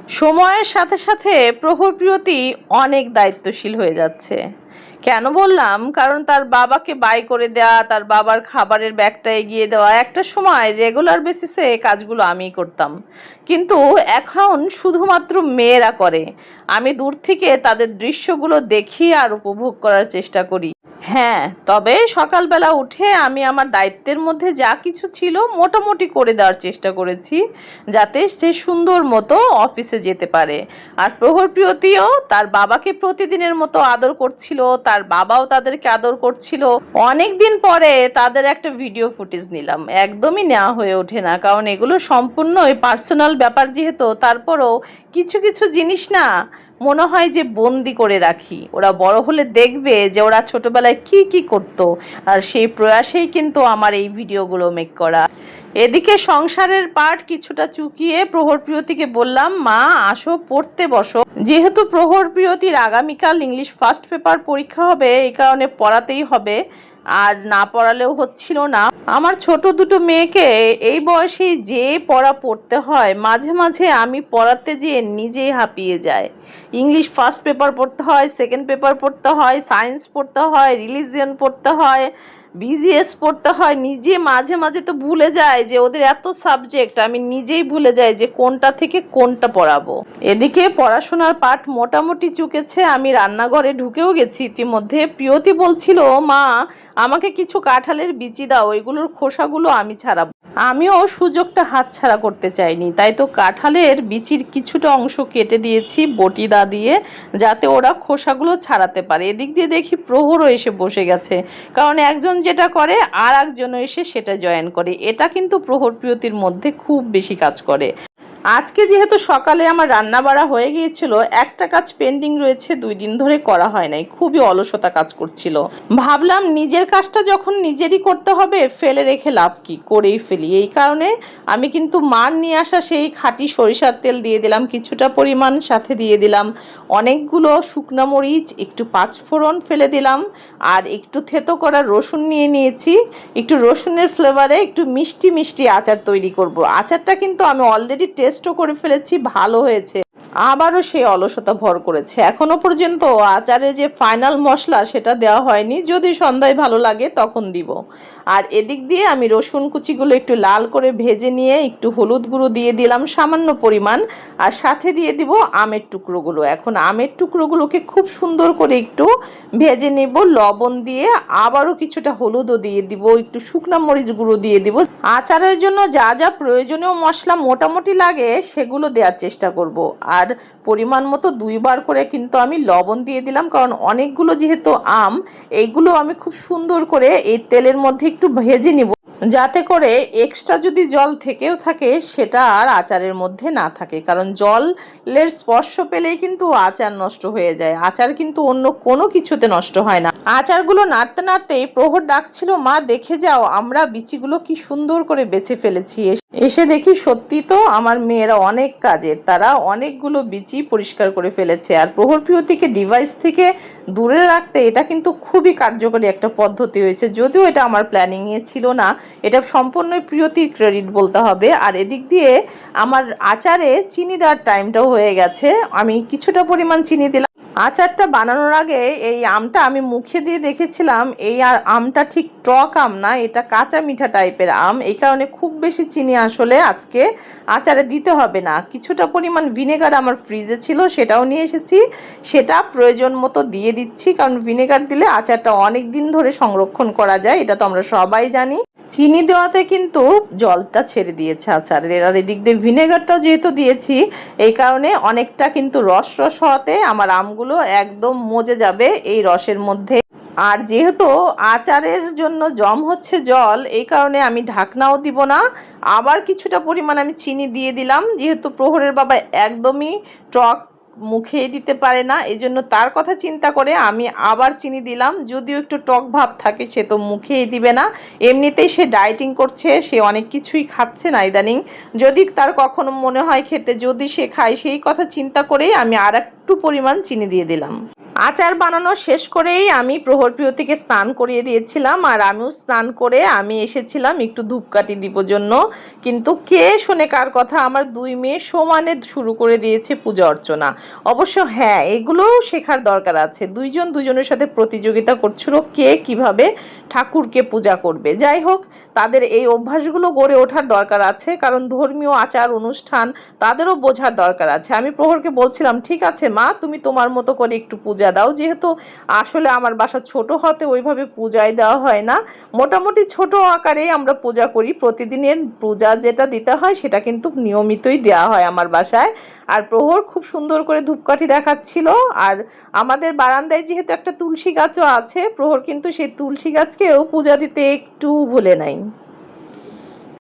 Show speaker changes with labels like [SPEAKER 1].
[SPEAKER 1] সময়ের সাথে সাথে প্রহরপ্রিয়তি অনেক দায়িত্বশীল হয়ে যাচ্ছে। কেন বললাম? কারণ তার বাবাকে বাই করে দেওয়া, তার বাবার খাবারের ব্যাগটা এগিয়ে দেওয়া, একটা সময় রেগুলার বেসিসে কাজগুলো আমিই করতাম। কিন্তু এখন শুধুমাত্র মেয়েরা করে। আমি দূর থেকে তাদের দৃশ্যগুলো দেখি আর উপভোগ করার চেষ্টা করি। হ্যাঁ, তবে সকালবেলা উঠে আমি আমার দায়িত্বের মধ্যে যা কিছু ছিল মোটামুটি করে দেওয়ার চেষ্টা করেছি, যাতে সে সুন্দর মতো অফিসে যেতে পারে। আর প্রহরপ্রিয়তিও তার বাবাকে প্রতিদিনের মতো আদর করছিল, তার বাবাও তাদেরকে আদর করছিল। অনেক দিন পরে তাদের একটা ভিডিও ফুটেজ নিলাম, একদমই নেওয়া হয়ে ওঠে না, কারণ এগুলো সম্পূর্ণই পার্সোনাল ব্যাপার যেহেতু। তারপরও কিছু কিছু জিনিস না মনে হয় যে বন্দি করে রাখি, ওরা বড় হলে দেখবে যে ওরা ছোটবেলায় কি কি করতো। আর সেই প্রয়াসেই কিন্তু আমার এই ভিডিওগুলো মেক করা। এদিকে সংসারের পাট কিছুটা চুকিয়ে প্রহরপ্রিয়তিকে বললাম, মা আসো পড়তে বসো। যেহেতু প্রহরপ্রিয়তির আগামীকাল ইংলিশ ফার্স্ট পেপার পরীক্ষা হবে, এই কারণে পড়াতেই হবে, আর না পড়ালেও হচ্ছিল না। আমার ছোট দুটো মেয়েকে এই বয়সে যে পড়া পড়তে হয়, মাঝে মাঝে আমি পড়াতে যেয়ে নিজেই হাঁপিয়ে যায়। ইংলিশ ফার্স্ট পেপার পড়তে হয়, সেকেন্ড পেপার পড়তে হয়, সায়েন্স পড়তে হয়, রিলিজিয়ন পড়তে হয়, বিজিএস পড়তে হয়। নিজে মাঝে মাঝে তো ভুলে যায় যে ওদের এত সাবজেক্ট, আমি নিজেই ভুলে যাই যে কোনটা থেকে কোনটা পড়াবো। এদিকে পড়াশোনার পাঠ মোটামুটি চুকেছে, আমি রান্নাঘরে ঢুকেও গেছি ইতিমধ্যে। প্রিয়তি বলছিল, মা আমাকে কিছু কাঁঠালের বিচি দাও, ওইগুলোর খোসাগুলো আমি ছাড়াবো। আমিও সুযোগটা হাতছাড়া করতে চাইনি, তাই তো কাঁঠালের বিচির কিছুটা অংশ কেটে দিয়েছি বটি দা দিয়ে, যাতে ওরা খোসাগুলো ছাড়াতে পারে। এদিক দিয়ে দেখি প্রহরও এসে বসে গেছে, কারণ একজন যেটা করে আর একজনও এসে সেটা জয়েন করে। এটা কিন্তু প্রহরপ্রিয়তির মধ্যে খুব বেশি কাজ করে। আজকে যেহেতু সকালে আমার রান্না বাড়া হয়ে গিয়েছিল, একটা কাজ পেন্ডিং রয়েছে, 2 দিন ধরে করা হয় নাই, খুবই অলসতা কাজ করছিল। ভাবলাম নিজের কাজটা যখন নিজেরই করতে হবে, ফেলে রেখে লাভ কি, করেই ফেলি। এই কারণে আমি কিন্তু মার নিয়ে আসা সেই খাঁটি সরিষার তেল দিয়ে দিলাম কিছুটা পরিমাণ, সাথে দিয়ে দিলাম অনেকগুলো শুকনো মরিচ, একটু পাঁচফোড়ন ফেলে দিলাম, আর একটু থেতো করা রসুন নিয়ে নিয়েছি। একটু রসুনের ফ্লেভারে একটু মিষ্টি মিষ্টি আচার তৈরি করব। আচারটা কিন্তু আমি অলরেডি টেস্টও করে ফেলেছি, ভালো হয়েছে। আবারও সেই অলসতা ভর করেছে, এখনো পর্যন্ত আচারে যে ফাইনাল মশলা সেটা দেওয়া হয়নি, যদি সন্ধ্যায় ভালো লাগে তখন দিব। আর এদিক দিয়ে আমি রসুন কুচিগুলো একটু লাল করে ভেজে নিয়ে একটু হলুদ গুঁড়ো দিয়ে দিলাম সামান্য পরিমাণ, আর সাথে দিয়ে দিব আমের টুকরোগুলো। এখন আমের টুকরোগুলোকে খুব সুন্দর করে একটু ভেজে নেব লবণ দিয়ে, আবারও কিছুটা হলুদও দিয়ে দিব, একটু শুকনো মরিচ গুঁড়ো দিয়ে দিব। আচারের জন্য যা যা প্রয়োজনীয় মশলা মোটামুটি লাগে সেগুলো দেওয়ার চেষ্টা করব। আর পরিমাণ মতো 2বার করে কিন্তু আমি লবণ দিয়ে দিলাম, কারণ অনেকগুলো যেহেতু আম, এইগুলো আমি খুব সুন্দর করে এই তেলের মধ্যে একটু ভেজে নিব, যাতে করে এক্সট্রা যদি জল থেকেও থাকে সেটা আর আচারের মধ্যে না থাকে। কারণ জলের স্পর্শ পেলেই কিন্তু আচার নষ্ট হয়ে যায়, আচার কিন্তু অন্য কোনো কিছুতে নষ্ট হয় না। আচারগুলো নাড়তে নাড়তেই প্রহর ডাকছিল, মা দেখে যাও আমরা বিচিগুলো কি সুন্দর করে বেছে ফেলেছি। এসে দেখি সত্যি তো আমার মেয়েরা অনেক কাজের, তারা অনেকগুলো বিচি পরিষ্কার করে ফেলেছে। আর প্রহরপ্রিয়তিকে ডিভাইস থেকে দূরে রাখতে এটা কিন্তু খুবই কার্যকরী একটা পদ্ধতি হয়েছে, যদিও এটা আমার প্ল্যানিংয়ে ছিল না, এটা সম্পূর্ণই প্রিয়তির ক্রেডিট বলতে হবে। আর এদিক দিয়ে আমার আচারে চিনি দেওয়ার টাইমটাও হয়ে গেছে, আমি কিছুটা পরিমাণ চিনি দিলাম। আচারটা বানানোর আগে এই আমটা আমি মুখে দিয়ে দেখেছিলাম, এই আমটা ঠিক টক আম না, এটা কাঁচা মিঠা টাইপের আম, এই কারণে খুব বেশি চিনি আসলে আজকে আচারে দিতে হবে না। কিছুটা পরিমাণ ভিনেগার আমার ফ্রিজে ছিল, সেটাও নিয়ে এসেছি, সেটা প্রয়োজন মতো দিয়ে দিচ্ছি, কারণ ভিনেগার দিলে আচারটা অনেক দিন ধরে সংরক্ষণ করা যায়, এটা তো আমরা সবাই জানি। চিনি দেওয়াতে কিন্তু জলটা ছেড়ে দিয়েছে আচারের, আর এদিক দিয়ে ভিনেগারটাও যেহেতু দিয়েছি, এই কারণে অনেকটা কিন্তু রস রস হওয়াতে আমার আমগুলো একদম মজে যাবে এই রসের মধ্যে। আর যেহেতু আচারের জন্য জম হচ্ছে জল, এই কারণে আমি ঢাকনাও দিব না, আবার কিছুটা পরিমাণ আমি চিনি দিয়ে দিলাম। যেহেতু প্রহরের বাবা একদমই টক মুখেই দিতে পারে না, এই জন্য তার কথা চিন্তা করে আমি আবার চিনি দিলাম। যদিও একটু টক ভাব থাকে, সে তো মুখেই দিবে না, এমনিতেই সে ডায়েটিং করছে, সে অনেক কিছুই খাচ্ছে না ইদানিং। যদি তার কখনো মনে হয় খেতে, যদি সে খায়, সেই কথা চিন্তা করেই আমি আর একটু পরিমাণ চিনি দিয়ে দিলাম। আচার বানানো শেষ করেই আমি প্রহরপ্রিয়তিকে স্নান করিয়ে দিয়েছিলাম, আর আমিও স্নান করে আমি এসেছিলাম একটু ধূপকাঠি দিব জন্য। কিন্তু কে শোনে কার কথা, আমার দুই মেয়ে সমানে শুরু করে দিয়েছে পূজা অর্চনা। অবশ্য হ্যাঁ, এগুলোও শেখার দরকার আছে। দুইজন দুজনের সাথে প্রতিযোগিতা করছিল কে কিভাবে ঠাকুরকে পূজা করবে। যাই হোক, তাদের এই অভ্যাসগুলো গড়ে ওঠার দরকার আছে, কারণ ধর্মীয় আচার অনুষ্ঠান তাদেরও বোঝার দরকার আছে। আমি প্রহরকে বলছিলাম, ঠিক আছে মা, তুমি তোমার মতো করে একটু পূজা দাও, যেহেতু আসলে আমার বাসা ছোট হতে ওইভাবে পূজায় দেওয়া হয় না, মোটামুটি ছোট আকারেই আমরা পূজা করি। প্রতিদিনের পূজা যেটা দিতে হয় সেটা কিন্তু নিয়মিতই দেওয়া হয় আমার বাসায়। আর প্রহর খুব সুন্দর করে ধূপকাঠি দেখাচ্ছিল। আর আমাদের বারান্দায় যেহেতু একটা তুলসী গাছও আছে, প্রহর কিন্তু সেই তুলসী গাছকেও পূজা দিতে একটু ভুলে নাই।